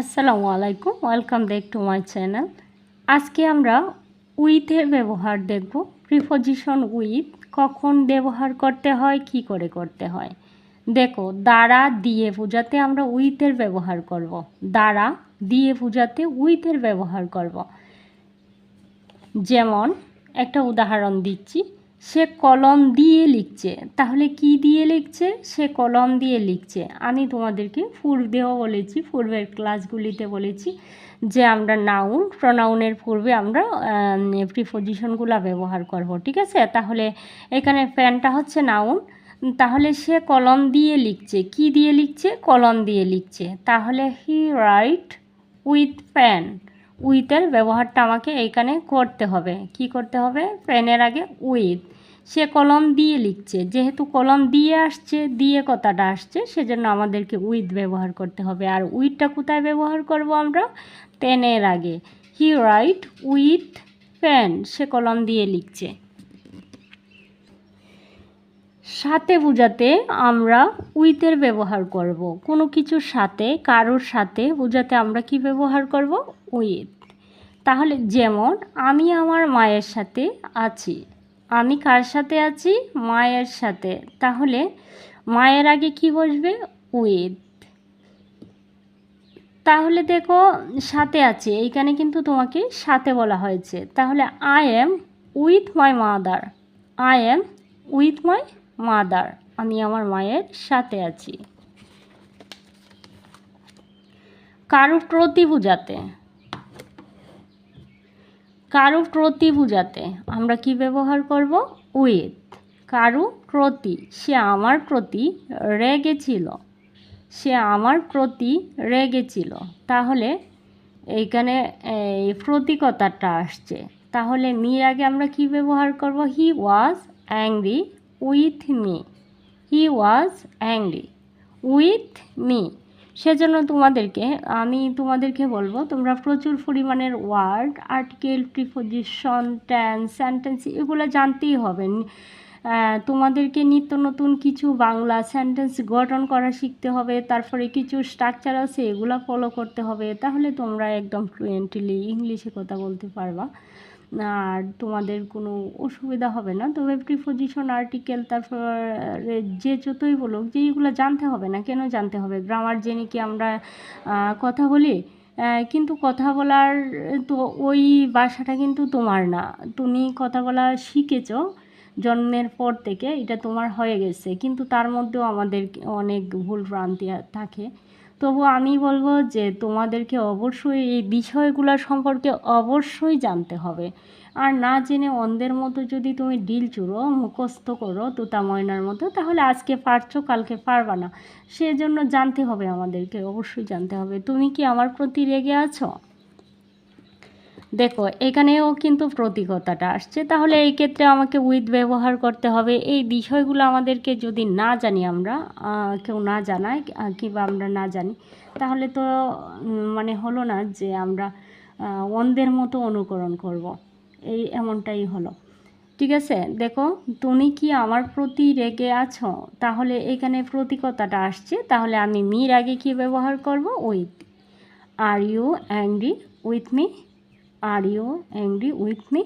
আসসালামু আলাইকুম, welcome back to my channel. আজকে আমরা উইথের ব্যবহার দেখব। প্রিপজিশন উইথ কখন ব্যবহার করতে হয়, কি করে করতে হয়। দেখো, দ্বারা দিয়ে বোঝাতে আমরা উইথের ব্যবহার করব। দ্বারা দিয়ে বোঝাতে উইথের ব্যবহার করব। যেমন একটা উদাহরণ দিচ্ছি, সে কলম দিয়ে লিখছে। তাহলে কি দিয়ে লিখছে? সে কলম দিয়ে লিখছে। আমি তোমাদেরকে পূর্বেও বলেছি, পূর্বের ক্লাসগুলিতে বলেছি যে আমরা নাউন প্রনাউনের পূর্বে আমরা প্রিপজিশনগুলো ব্যবহার করব, ঠিক আছে? তাহলে এখানে পেনটা হচ্ছে নাউন, তাহলে সে কলম দিয়ে লিখছে। কি দিয়ে লিখছে? কলম দিয়ে লিখছে। তাহলে হি রাইট উইথ পেন। উইথের ব্যবহারটা আমাকে এইখানে করতে হবে। কি করতে হবে? পেনের আগে উইথ। সে কলম দিয়ে লিখছে, যেহেতু কলম দিয়ে আসছে, দিয়ে কথাটা আসছে, সেজন্য আমাদেরকে উইথ ব্যবহার করতে হবে। আর উইথটা কোথায় ব্যবহার করব আমরা? পেনের আগে। He write with pen. সে কলম দিয়ে লিখছে। সাথে বোঝাতে আমরা উইথের ব্যবহার করব। কোনো কিছুর সাথে, কারোর সাথে বোঝাতে আমরা কি ব্যবহার করব? উইথ। তাহলে যেমন আমি আমার মায়ের সাথে আছি। আমি কার সাথে আছি? মায়ের সাথে। তাহলে মায়ের আগে কি বসবে? উইথ। তাহলে দেখো, সাথে আছে, এইখানে কিন্তু তোমাকে সাথে বলা হয়েছে। তাহলে I am with my mother. I am with my mother. আমি আমার মায়ের সাথে আছি। কারো প্রতি বোঝাতে, কারো প্রতি বোঝাতে আমরা কি ব্যবহার করব? উইথ। কারো প্রতি, সে আমার প্রতি রেগেছিল। সে আমার প্রতি রেগেছিল। তাহলে এইখানে এই প্রতি কথাটা আসছে। তাহলে মির আগে আমরা কি ব্যবহার করব? He was angry with me. He was angry with me. সেজন্য আমি তোমাদেরকে বলবো, তোমরা প্রচুর পরিমাণের word, article, preposition, tense, sentence এগুলো জানতেই হবে। তোমাদেরকে নিত্য নতুন কিছু বাংলা সেন্টেন্স গঠন করা শিখতে হবে। তারপরে কিছু স্ট্রাকচার আছে, এগুলো ফলো করতে হবে। তাহলে তোমরা একদম ফ্লুয়েন্টলি ইংলিশে কথা বলতে পারবা আর তোমাদের কোনো অসুবিধা হবে না। তবে প্রিপজিশন, আর্টিকেল, তারপর যে যতই বলুক, যে এগুলো জানতে হবে না। কেন জানতে হবে? গ্রামার জেনে কি আমরা কথা বলি? কিন্তু কথা বলার তো ওই ভাষাটা কিন্তু তোমার না। তুমি কথা বলা শিখেছো জন্মের পর থেকে, এটা তোমার হয়ে গেছে, কিন্তু তার মধ্যেও আমাদের অনেক ভুল ভ্রান্তি থাকে। তবু আমি বলবো যে তোমাদেরকে অবশ্যই এই বিষয়গুলো সম্পর্কে অবশ্যই জানতে হবে। আর না জেনে অন্ধের মতো যদি তুমি ডিল চুরো, মুখস্থ করো তোতা ময়নার মতো, তাহলে আজকে পারছো, কালকে পারবা না। সেজন্য জানতে হবে, আমাদেরকে অবশ্যই জানতে হবে। তুমি কি আমার প্রতি রেগে আছো? দেখো, এখানেও কিন্তু প্রতীকতাটা আসছে। তাহলে এই ক্ষেত্রে আমাকে উইথ ব্যবহার করতে হবে। এই বিষয়গুলো আমাদেরকে যদি না জানি আমরা, কেউ না জানায় কিংবা আমরা না জানি, তাহলে তো মানে হলো না যে আমরা অন্ধের মতো অনুকরণ করব। এমনটাই হলো। ঠিক আছে? দেখো, তুমি কি আমার প্রতি রেগে আছো? তাহলে এখানে প্রতীকতাটা আসছে। তাহলে আমি মির আগে কি ব্যবহার করব? With. Are you angry with me? Are you angry with me?